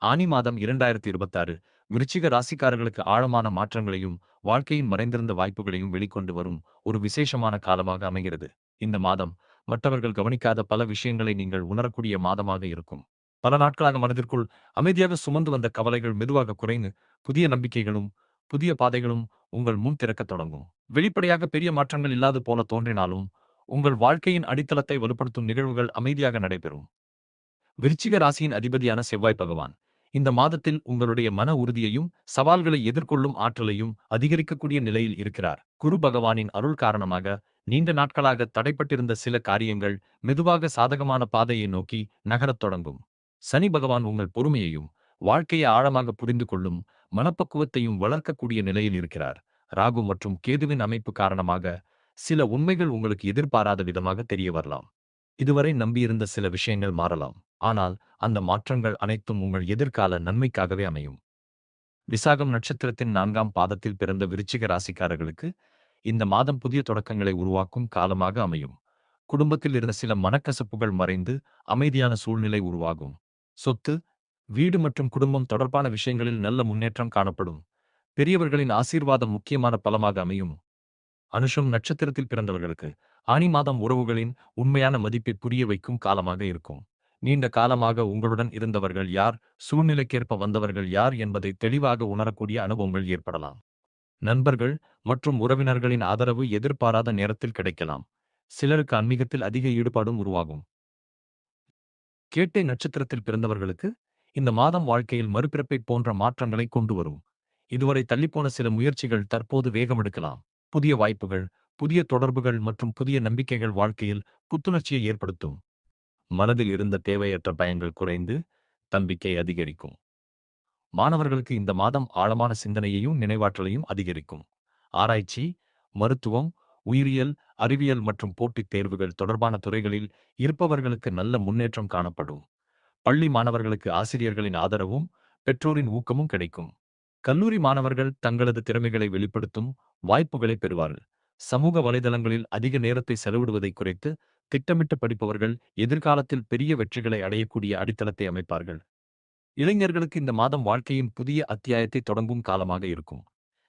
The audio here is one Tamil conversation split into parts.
ஆனி மாதம் 2026 விருச்சிக ராசிக்காரர்களுக்கு ஆழமான மாற்றங்களையும் வாழ்க்கையின் மறைந்திருந்த வாய்ப்புகளையும் வெளிக்கொண்டு வரும் ஒரு விசேஷமான காலமாக அமைகிறது. இந்த மாதம் மற்றவர்கள் கவனிக்காத பல விஷயங்களை நீங்கள் உணரக்கூடிய மாதமாக இருக்கும். பல நாட்களாக மனதிற்குள் அமைதியாக சுமந்து வந்த கவலைகள் மெதுவாக குறைந்து புதிய நம்பிக்கைகளும் புதிய பாதைகளும் உங்கள் முன் திறக்கத் தொடங்கும். வெளிப்படையாக பெரிய மாற்றங்கள் இல்லாது போல தோன்றினாலும் உங்கள் வாழ்க்கையின் அடித்தளத்தை வலுப்படுத்தும் நிகழ்வுகள் அமைதியாக நடைபெறும். விருச்சிக ராசியின் அதிபதியான செவ்வாய் பகவான் இந்த மாதத்தில் உங்களுடைய மன உறுதியையும் சவால்களை எதிர்கொள்ளும் ஆற்றலையும் அதிகரிக்கக்கூடிய நிலையில் இருக்கிறார். குரு பகவானின் அருள் காரணமாக நீண்ட நாட்களாக தடைப்பட்டிருந்த சில காரியங்கள் மெதுவாக சாதகமான பாதையை நோக்கி நகரத் தொடங்கும். சனி பகவான் உங்கள் பொறுமையையும் வாழ்க்கையை ஆழமாக புரிந்து கொள்ளும் மனப்பக்குவத்தையும் வளர்க்கக்கூடிய நிலையில் இருக்கிறார். ராகு மற்றும் கேதுவின் அமைப்பு காரணமாக சில உண்மைகள் உங்களுக்கு எதிர்பாராத விதமாக தெரிய வரலாம். இதுவரை நம்பியிருந்த சில விஷயங்கள் மாறலாம். ஆனால் அந்த மாற்றங்கள் அனைத்தும் உங்கள் எதிர்கால நன்மைக்காகவே அமையும். விசாகம் நட்சத்திரத்தின் 4ஆம் பாதத்தில் பிறந்த விருச்சிக ராசிக்காரர்களுக்கு இந்த மாதம் புதிய தொடக்கங்களை உருவாக்கும் காலமாக அமையும். குடும்பத்தில் இருந்த சில மனக்கசப்புகள் மறைந்து அமைதியான சூழ்நிலை உருவாகும். சொத்து, வீடு மற்றும் குடும்பம் தொடர்பான விஷயங்களில் நல்ல முன்னேற்றம் காணப்படும். பெரியவர்களின் ஆசீர்வாதம் முக்கியமான பலமாக அமையும். அனுஷம் நட்சத்திரத்தில் பிறந்தவர்களுக்கு ஆனி மாதம் உறவுகளின் உண்மையான மதிப்பை புரிய வைக்கும் காலமாக இருக்கும். நீண்ட காலமாக உங்களுடன் இருந்தவர்கள் யார், சூழ்நிலைக்கேற்ப வந்தவர்கள் யார் என்பதை தெளிவாக உணரக்கூடிய அனுபவங்கள் ஏற்படலாம். நண்பர்கள் மற்றும் உறவினர்களின் ஆதரவு எதிர்பாராத நேரத்தில் கிடைக்கலாம். சிலருக்கு ஆன்மீகத்தில் அதிக ஈடுபாடும் உருவாகும். கேட்டை நட்சத்திரத்தில் பிறந்தவர்களுக்கு இந்த மாதம் வாழ்க்கையில் மறுபிறப்பை போன்ற மாற்றங்களை கொண்டு வரும். இதுவரை தள்ளிப்போன சில முயற்சிகள் தற்போது வேகமெடுக்கலாம். புதிய வாய்ப்புகள், புதிய தொடர்புகள் மற்றும் புதிய நம்பிக்கைகள் வாழ்க்கையில் புத்துணர்ச்சியை ஏற்படுத்தும். மனதில் இருந்த தேவையற்ற பயங்கள் குறைந்து நம்பிக்கை அதிகரிக்கும். மாணவர்களுக்கு இந்த மாதம் ஆழமான சிந்தனையையும் நினைவாற்றலையும் அதிகரிக்கும். ஆராய்ச்சி, மருத்துவம், உயிரியல், அறிவியல் மற்றும் போட்டித் தேர்வுகள் தொடர்பான துறைகளில் இருப்பவர்களுக்கு நல்ல முன்னேற்றம் காணப்படும். பள்ளி மாணவர்களுக்கு ஆசிரியர்களின் ஆதரவும் பெற்றோரின் ஊக்கமும் கிடைக்கும். கல்லூரி மாணவர்கள் தங்களது திறமைகளை வெளிப்படுத்தும் வாய்ப்புகளை பெறுவார்கள். சமூக வலைதளங்களில் அதிக நேரத்தை செலவிடுவதை குறைத்து திட்டமிட்டு படிப்பவர்கள் எதிர்காலத்தில் பெரிய வெற்றிகளை அடையக்கூடிய அடித்தளத்தை அமைப்பார்கள். இளைஞர்களுக்கு இந்த மாதம் வாழ்க்கையின் புதிய அத்தியாயத்தை தொடங்கும் காலமாக இருக்கும்.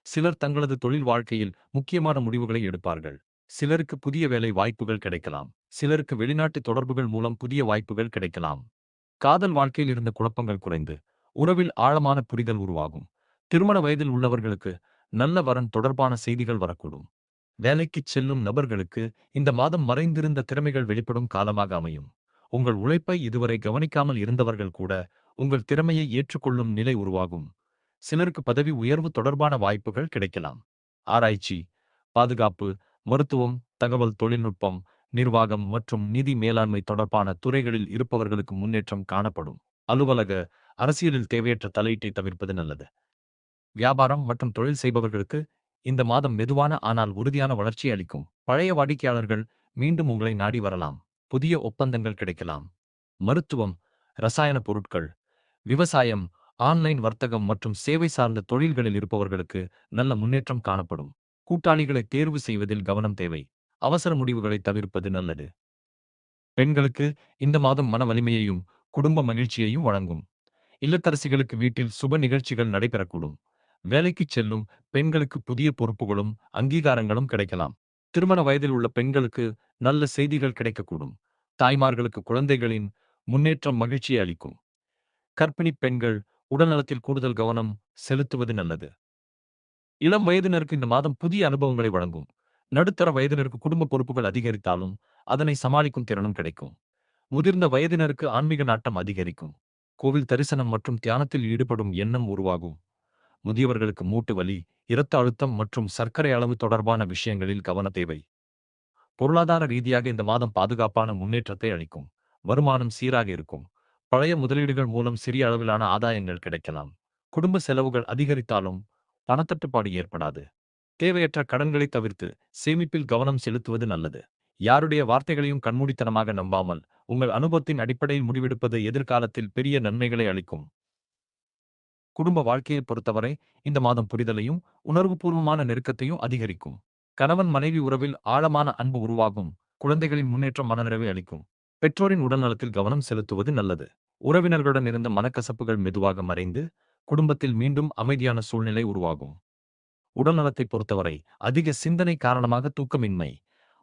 சிலர் தங்களது தொழில் வாழ்க்கையில் முக்கியமான முடிவுகளை எடுப்பார்கள். சிலருக்கு புதிய வேலை வாய்ப்புகள் கிடைக்கலாம். சிலருக்கு வெளிநாட்டு தொடர்புகள் மூலம் புதிய வாய்ப்புகள் கிடைக்கலாம். காதல் வாழ்க்கையில் இருந்த குழப்பங்கள் குறைந்து உறவில் ஆழமான புரிதல் உருவாகும். திருமண வயதில் உள்ளவர்களுக்கு நல்ல வரன் தொடர்பான செய்திகள் வரக்கூடும். வேலைக்குச் செல்லும் நபர்களுக்கு இந்த மாதம் மறைந்திருந்த திறமைகள் வெளிப்படும் காலமாக அமையும். உங்கள் உழைப்பை இதுவரை கவனிக்காமல் இருந்தவர்கள் கூட உங்கள் திறமையை ஏற்றுக்கொள்ளும் நிலை உருவாகும். சிலருக்கு பதவி உயர்வு தொடர்பான வாய்ப்புகள் கிடைக்கலாம். ஆராய்ச்சி, பாதுகாப்பு, மருத்துவம், தகவல் தொழில்நுட்பம், நிர்வாகம் மற்றும் நிதி மேலாண்மை தொடர்பான துறைகளில் இருப்பவர்களுக்கு முன்னேற்றம் காணப்படும். அலுவலக, அரசியலில் தேவையற்ற தலையீட்டை தவிர்ப்பது நல்லது. வியாபாரம் மற்றும் தொழில் செய்பவர்களுக்கு இந்த மாதம் மெதுவான ஆனால் உறுதியான வளர்ச்சி அளிக்கும். பழைய வாடிக்கையாளர்கள் மீண்டும் உங்களை நாடி வரலாம். புதிய ஒப்பந்தங்கள் கிடைக்கலாம். மருத்துவம், ரசாயன பொருட்கள், விவசாயம், ஆன்லைன் வர்த்தகம் மற்றும் சேவை சார்ந்த தொழில்களில் இருப்பவர்களுக்கு நல்ல முன்னேற்றம் காணப்படும். கூட்டாளிகளை தேர்வு செய்வதில் கவனம் தேவை. அவசர முடிவுகளை தவிர்ப்பது நல்லது. பெண்களுக்கு இந்த மாதம் மன வலிமையையும் குடும்ப மகிழ்ச்சியையும் வழங்கும். இல்லத்தரசிகளுக்கு வீட்டில் சுப நிகழ்ச்சிகள் நடைபெறக்கூடும். வேலைக்குச் செல்லும் பெண்களுக்கு புதிய பொறுப்புகளும் அங்கீகாரங்களும் கிடைக்கலாம். திருமண வயதில் உள்ள பெண்களுக்கு நல்ல செய்திகள் கிடைக்கக்கூடும். தாய்மார்களுக்கு குழந்தைகளின் முன்னேற்றம் மகிழ்ச்சியை அளிக்கும். கர்ப்பிணிப் பெண்கள் உடல்நலத்தில் கூடுதல் கவனம் செலுத்துவது நல்லது. இளம் வயதினருக்கு இந்த மாதம் புதிய அனுபவங்களை வழங்கும். நடுத்தர வயதினருக்கு குடும்ப பொறுப்புகள் அதிகரித்தாலும் அதனை சமாளிக்கும் திறனும் கிடைக்கும். முதிர்ந்த வயதினருக்கு ஆன்மீக நாட்டம் அதிகரிக்கும். கோவில் தரிசனம் மற்றும் தியானத்தில் ஈடுபடும் எண்ணம் உருவாகும். முதியவர்களுக்கு மூட்டு வலி, இரத்த அழுத்தம் மற்றும் சர்க்கரை அளவு தொடர்பான விஷயங்களில் கவன தேவை. பொருளாதார ரீதியாக இந்த மாதம் பாதுகாப்பான முன்னேற்றத்தை அளிக்கும். வருமானம் சீராக இருக்கும். பழைய முதலீடுகள் மூலம் சிறிய அளவிலான ஆதாயங்கள் கிடைக்கலாம். குடும்ப செலவுகள் அதிகரித்தாலும் பணத்தட்டுப்பாடு ஏற்படாது. தேவையற்ற கடன்களை தவிர்த்து சேமிப்பில் கவனம் செலுத்துவது நல்லது. யாருடைய வார்த்தைகளையும் கண்மூடித்தனமாக நம்பாமல் உங்கள் அனுபவத்தின் அடிப்படையில் முடிவெடுப்பது எதிர்காலத்தில் பெரிய நன்மைகளை அளிக்கும். குடும்ப வாழ்க்கையை பொறுத்தவரை இந்த மாதம் புரிதலையும் உணர்வுபூர்வமான நெருக்கத்தையும் அதிகரிக்கும். கணவன் மனைவி உறவில் ஆழமான அன்பு உருவாகும். குழந்தைகளின் முன்னேற்றம் மனநிறைவை அளிக்கும். பெற்றோரின் உடல்நலத்தில் கவனம் செலுத்துவது நல்லது. உறவினர்களுடன் இருந்த மனக்கசப்புகள் மெதுவாக மறைந்து, குடும்பத்தில் மீண்டும் அமைதியான சூழ்நிலை உருவாகும். உடல்நலத்தை பொறுத்தவரை, அதிக சிந்தனை காரணமாக தூக்கமின்மை,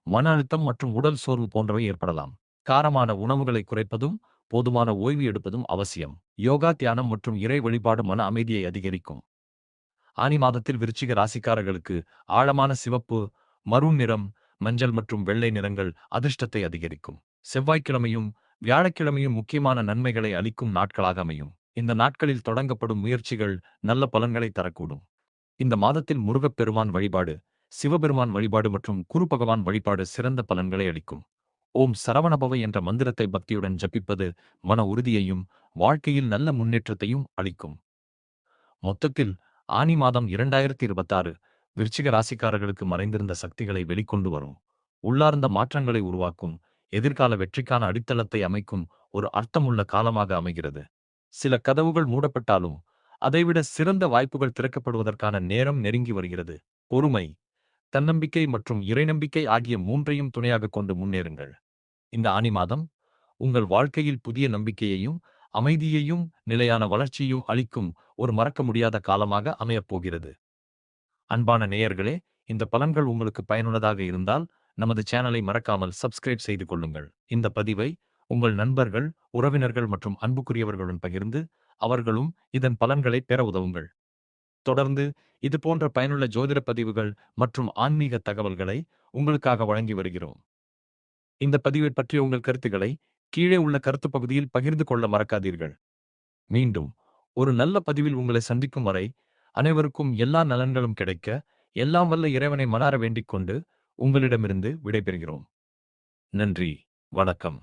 மன அழுத்தம் மற்றும் உடல் சோர்வு போன்றவை ஏற்படலாம். காரமான உணவுகளை குறைப்பதும், போதுமான ஓய்வு எடுப்பதும் அவசியம். யோகா, தியானம் மற்றும் இறை வழிபாடு மன அமைதியை அதிகரிக்கும். ஆனி மாதத்தில் விருச்சிக ராசிக்காரர்களுக்கு ஆழமான சிவப்பு, மரூன் நிறம், மஞ்சள் மற்றும் வெள்ளை நிறங்கள் அதிர்ஷ்டத்தை அதிகரிக்கும். செவ்வாய்க்கிழமையும் வியாழக்கிழமையும் முக்கியமான நன்மைகளை அளிக்கும் நாட்களாக அமையும். இந்த நாட்களில் தொடங்கப்படும் முயற்சிகள் நல்ல பலன்களை தரக்கூடும். இந்த மாதத்தில் முருகப்பெருமான் வழிபாடு, சிவபெருமான் வழிபாடு மற்றும் குரு பகவான் வழிபாடு சிறந்த பலன்களை அளிக்கும். ஓம் சரவணபவ என்ற மந்திரத்தை பக்தியுடன் ஜபிப்பது மன உறுதியையும் வாழ்க்கையில் நல்ல முன்னேற்றத்தையும் அளிக்கும். மொத்தத்தில் ஆனி மாதம் 2026 விருச்சிக ராசிக்காரர்களுக்கு மறைந்திருந்த சக்திகளை வெளிக்கொண்டு வரும், உள்ளார்ந்த மாற்றங்களை உருவாக்கும், எதிர்கால வெற்றிக்கான அடித்தளத்தை அமைக்கும் ஒரு அர்த்தமுள்ள காலமாக அமைகிறது. சில கதவுகள் மூடப்பட்டாலும் அதைவிட சிறந்த வாய்ப்புகள் திறக்கப்படுவதற்கான நேரம் நெருங்கி வருகிறது. பொறுமை, தன்னம்பிக்கை மற்றும் இறைநம்பிக்கை ஆகிய மூன்றையும் துணையாக கொண்டு முன்னேறுங்கள். இந்த ஆனி மாதம் உங்கள் வாழ்க்கையில் புதிய நம்பிக்கையையும் அமைதியையும் நிலையான வளர்ச்சியையும் அளிக்கும் ஒரு மறக்க முடியாத காலமாக அமையப் போகிறது. அன்பான நேயர்களே, இந்த பலன்கள் உங்களுக்கு பயனுள்ளதாக இருந்தால் நமது சேனலை மறக்காமல் சப்ஸ்கிரைப் செய்து கொள்ளுங்கள். இந்த பதிவை உங்கள் நண்பர்கள், உறவினர்கள் மற்றும் அன்புக்குரியவர்களுடன் பகிர்ந்து அவர்களும் இதன் பலன்களை பெற உதவுங்கள். தொடர்ந்து இது போன்ற பயனுள்ள ஜோதிட பதிவுகள் மற்றும் ஆன்மீக தகவல்களை உங்களுக்காக வழங்கி வருகிறோம். இந்த பதிவை பற்றிய உங்கள் கருத்துக்களை கீழே உள்ள கருத்து பகுதியில் பகிர்ந்து கொள்ள மறக்காதீர்கள். மீண்டும் ஒரு நல்ல பதிவில் உங்களை சந்திக்கும் வரை அனைவருக்கும் எல்லா நலன்களும் கிடைக்க எல்லாம் வல்ல இறைவனை மனார வேண்டிக் கொண்டு உங்களிடமிருந்து விடைபெறுகிறோம். நன்றி, வணக்கம்.